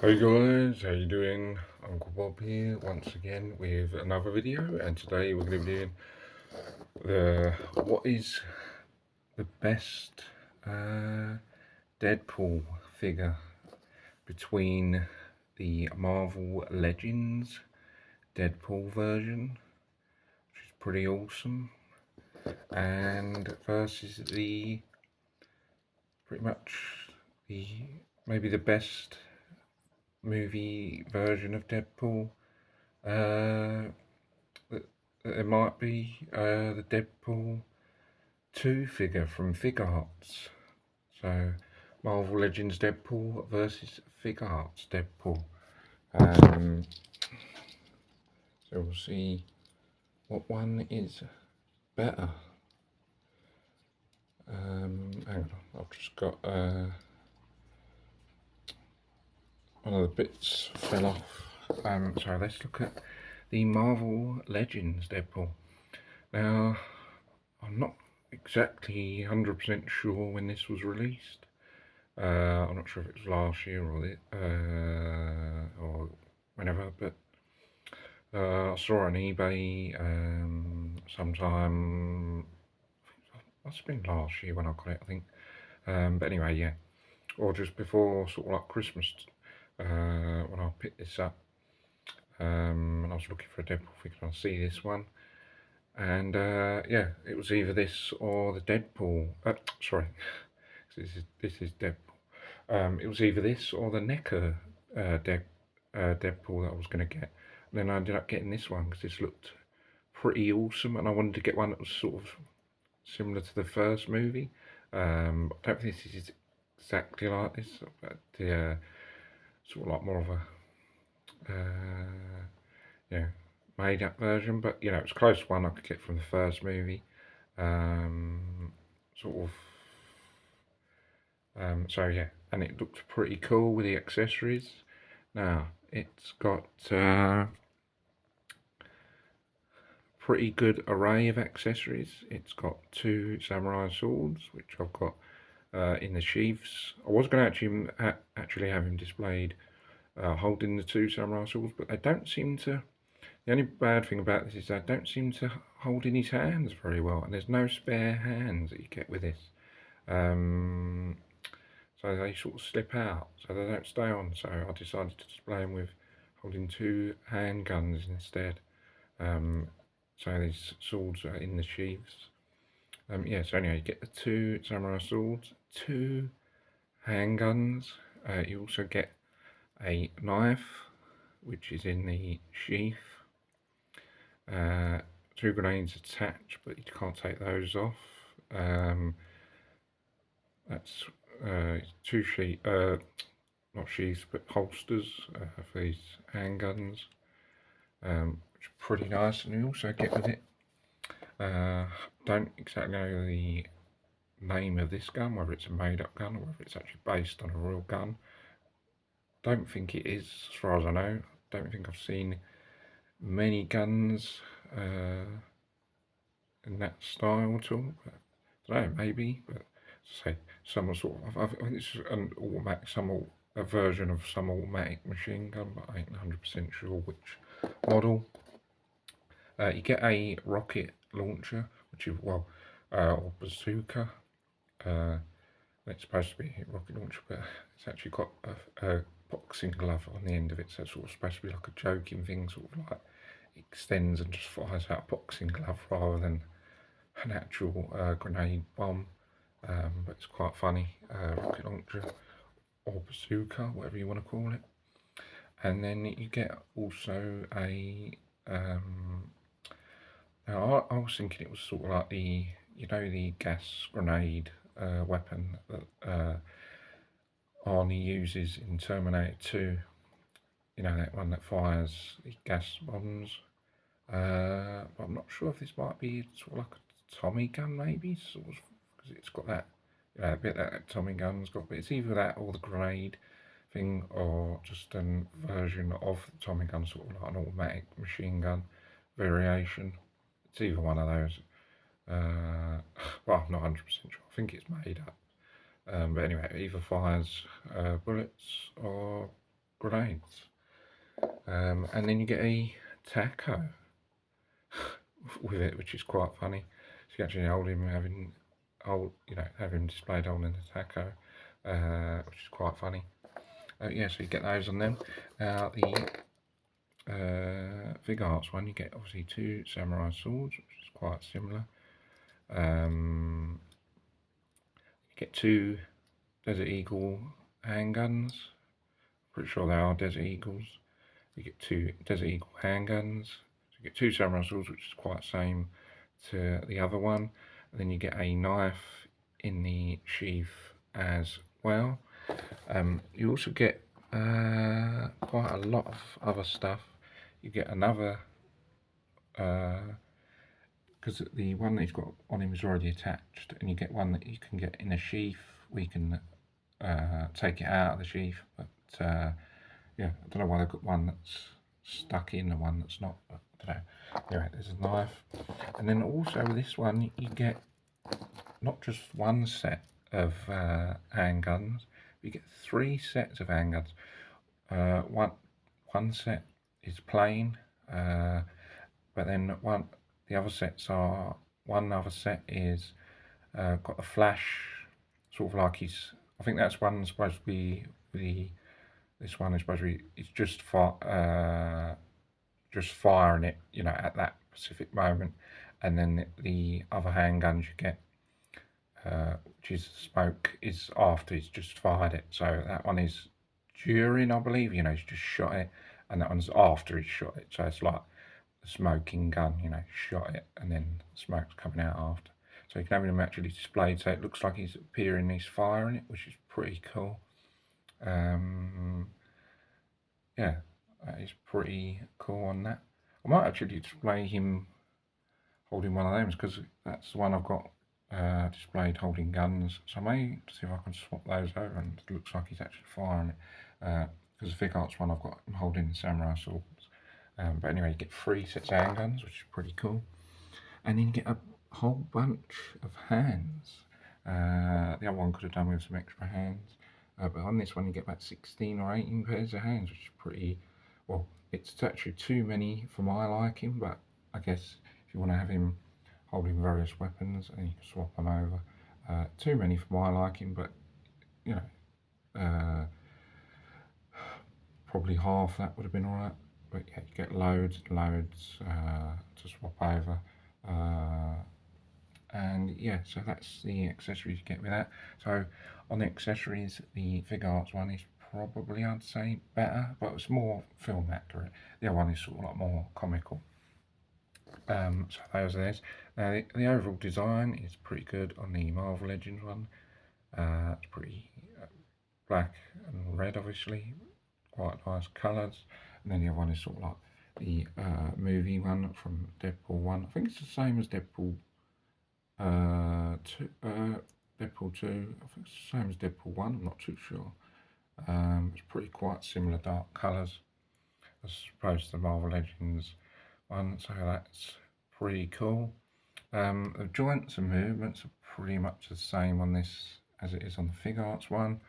Hey guys, how you doing? Uncle Bob here once again with another video, and today we're going to be doing what is the best Deadpool figure between the Marvel Legends Deadpool version, which is pretty awesome, and versus the pretty much the maybe the best movie version of Deadpool. It might be the Deadpool 2 figure from figuarts. So, Marvel Legends Deadpool versus figuarts Deadpool. So we'll see what one is better. Hang on, I've just got one of the bits fell off. So let's look at the Marvel Legends Deadpool. Now, I'm not exactly 100% sure when this was released. I'm not sure if it was last year or whenever, but I saw it on eBay sometime. Must have been last year when I got it, I think. But anyway, yeah, or just before sort of like Christmas when I picked this up. And I was looking for a Deadpool figure, and I see this one. And yeah, it was either this or the Deadpool. Sorry, this is Deadpool. It was either this or the NECA Deadpool that I was going to get. And then I ended up getting this one because this looked pretty awesome, and I wanted to get one that was sort of similar to the first movie. I don't think this is exactly like this, but the sort of like more of a yeah, made up version, but you know, it's close to one I could get from the first movie. Sort of so yeah, and it looked pretty cool with the accessories. Now it's got pretty good array of accessories. It's got two samurai swords, which I've got in the sheaths. I was going to actually have him displayed holding the two samurai swords, but they don't seem to. The only bad thing about this is they don't seem to hold in his hands very well, and there's no spare hands that you get with this. So they sort of slip out, so they don't stay on. So I decided to display them with holding two handguns instead. So these swords are in the sheaths. Yeah, so anyway, you get the two samurai swords, two handguns. You also get a knife, which is in the sheath. Two grenades attached, but you can't take those off. That's two not sheaths, but holsters for these handguns, which are pretty nice. And you also get with it, don't exactly know the name of this gun, whether it's a made-up gun or whether it's actually based on a real gun. Don't think it is, as far as I know. Don't think I've seen many guns in that style at all. But, I don't know, maybe, but say some sort of, I think it's an automatic, a version of some automatic machine gun, but I ain't 100% sure which model. You get a rocket launcher, which is, well, or bazooka. It's supposed to be a rocket launcher, but it's actually got a boxing glove on the end of it, so it's sort of supposed to be like a joking thing, sort of like extends and just fires out a boxing glove rather than an actual grenade bomb. But it's quite funny, rocket launcher or bazooka, whatever you want to call it. And then you get also a now I was thinking it was sort of like the, you know, the gas grenade weapon that Arnie uses in Terminator 2. You know, that one that fires the gas bombs. But I'm not sure if this might be sort of like a Tommy gun, maybe, sort of, because it's got that, you know, a bit that Tommy gun's got. But it's either that or the grenade thing, or just a version of the Tommy gun, sort of like an automatic machine gun variation. It's either one of those. Well, I'm not 100% sure. I think it's made up. But anyway, it either fires bullets or grenades. And then you get a taco with it, which is quite funny. So you actually hold him have him displayed holding the taco, which is quite funny. Yeah, so you get those on them. The figuarts one, you get obviously 2 samurai swords, which is quite similar. You get 2 Desert Eagle handguns. Pretty sure they are Desert Eagles. You get 2 Desert Eagle handguns. So you get 2 samurai swords, which is quite the same to the other one. And then you get a knife in the sheath as well. You also get quite a lot of other stuff. You get another, because the one that he's got on him is already attached, and you get one that you can get in a sheath where you can take it out of the sheath. But yeah, I don't know why they've got one that's stuck in and one that's not. But I don't know. Anyway, there's a knife, and then also with this one you get not just one set of handguns, you get 3 sets of handguns. One set is plain, but then the other sets are, one other set is got the flash, sort of like I think that's one supposed to be this one is supposed to be, it's just firing it, at that specific moment, and then the other handguns you get, which is smoke, is after he's just fired it. So that one is during, I believe, he's just shot it, and that one's after he's shot it. So it's like the smoking gun, shot it, and then smoke's coming out after. So you can have him actually displayed, so it looks like he's appearing, he's firing it, which is pretty cool. Yeah, that is pretty cool on that. I might actually display him holding one of them, because that's the one I've got displayed holding guns. So I may see if I can swap those over, and it looks like he's actually firing it. Because the figuarts one I've got him holding the samurai swords. But anyway, you get 3 sets of handguns, which is pretty cool. And then you get a whole bunch of hands. The other one could have done with some extra hands. But on this one you get about 16 or 18 pairs of hands, which is pretty, well, it's actually too many for my liking, but I guess if you want to have him holding various weapons and you can swap them over, too many for my liking, but probably half that would have been alright. But yeah, you get loads and loads to swap over. And yeah, so that's the accessories you get with that. So on the accessories, the figuarts one is probably, I'd say, better, but it's more film accurate. The other one is sort of like more comical. So those are theirs. Now the overall design is pretty good on the Marvel Legends one. It's pretty black and red, obviously, quite nice colours. And then the other one is sort of like the movie one from Deadpool 1. I think it's the same as Deadpool 2. Deadpool 2, I think it's the same as Deadpool 1, I'm not too sure. It's pretty quite similar dark colours as opposed to the Marvel Legends one, so that's pretty cool. The joints and movements are pretty much the same on this as it is on the figuarts one.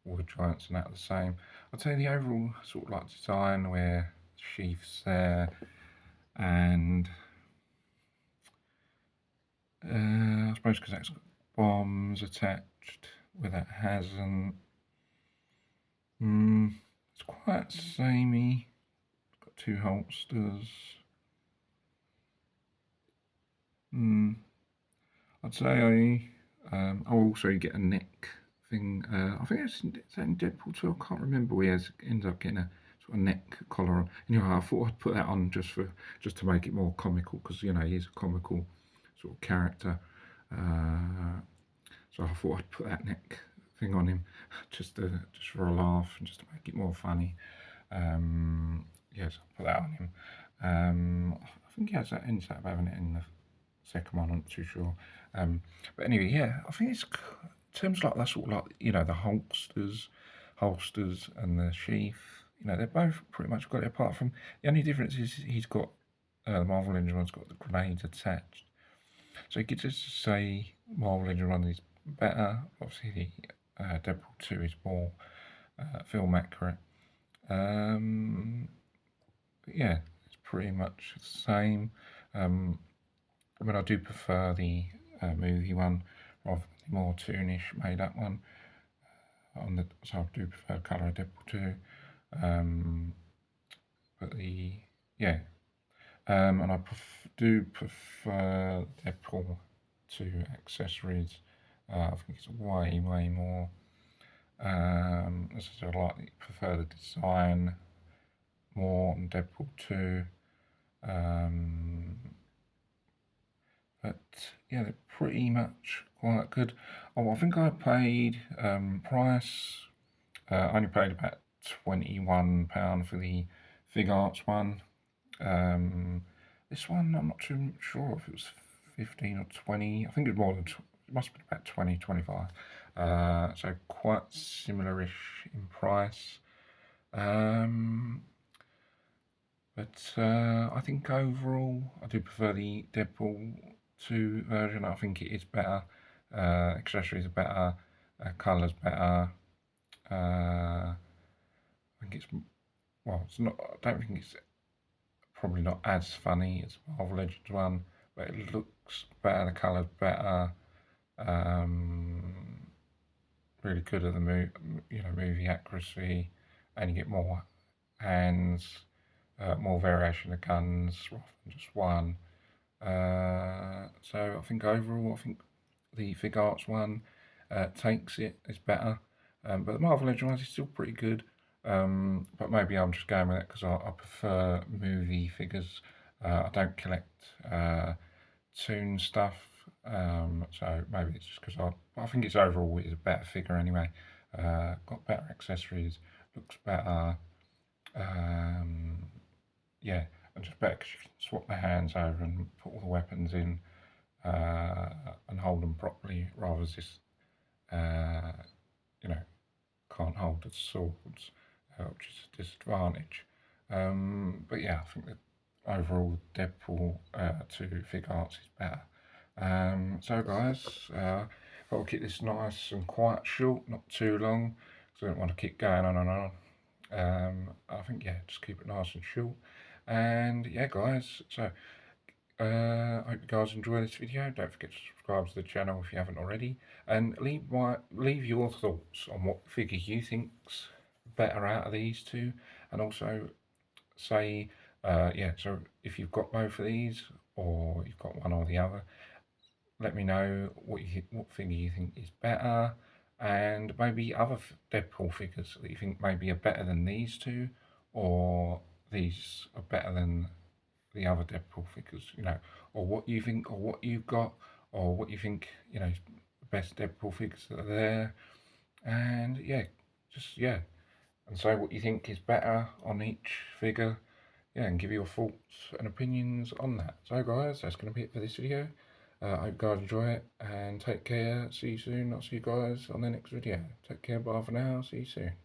All the joints and that are the same. I'd say the overall sort of like design, where the sheath's there, and I suppose because that's got bombs attached, where that hasn't. It's quite samey. It's got 2 holsters. I'd say also you get a neck thing. I think it's in Deadpool 2. I can't remember. He ends up getting a sort of neck collar on. Anyway, I thought I'd put that on just to make it more comical, because he's a comical sort of character. So I thought I'd put that neck thing on him just for a laugh and just to make it more funny. Yes, I'll put that on him. I think he ends up having it in the second one, I'm not too sure. But anyway, yeah, I think it's in terms like that sort of like, the holsters and the sheath. They're both pretty much got it, apart from the only difference is he's got the Marvel Legends one's got the grenades attached. So you could just say Marvel Legends one is better. Obviously, the Deadpool 2 is more film accurate. Yeah, it's pretty much the same. I mean, I do prefer the movie one rather than the more toonish made up one. So I do prefer colour of Deadpool 2. But yeah, and I do prefer Deadpool 2 accessories. I think it's way more. As I said, I prefer the design more on Deadpool 2. But yeah, they're pretty much quite good. Oh, I think I paid price. I only paid about £21 for the figuarts one. This one, I'm not too sure if it was 15 or 20. I think it was more than, it must be about 20, 25. So quite similar-ish in price. But I think overall, I do prefer the Deadpool 2 version. I think it is better. Accessories are better. Colours better. I think it's, well, it's not, I don't think it's probably not as funny as Marvel Legends one, but it looks better, the colours better. Really good at the movie accuracy, and you get more hands, more variation of guns rather than just one. So I think overall, I think the figuarts one takes it, it's better. But the Marvel Legends one is still pretty good. But maybe I'm just going with it because I prefer movie figures. I don't collect toon stuff. So maybe it's just because I think it's overall is a better figure anyway. Got better accessories, looks better. Yeah, and just better because you can swap the hands over and put all the weapons in and hold them properly, rather than just can't hold the swords, which is a disadvantage. But yeah, I think that overall Deadpool 2 figuarts is better. So guys, I'll keep this nice and quite short, not too long, because I don't want to keep going on and on. I think, yeah, just keep it nice and short. And yeah, guys, so I hope you guys enjoy this video. Don't forget to subscribe to the channel if you haven't already, and leave your thoughts on what figure you think's better out of these two, and also say yeah, so if you've got both of these or you've got one or the other, let me know what figure you think is better, and maybe other Deadpool figures that you think maybe are better than these two, or these are better than the other Deadpool figures, or what you think, or what you've got, or what you think, the best Deadpool figures that are there, and yeah, yeah, and say what you think is better on each figure, yeah, and give your thoughts and opinions on that. So guys, that's going to be it for this video. I hope you guys enjoy it, and take care. See you soon. I'll see you guys on the next video. Take care. Bye for now. See you soon.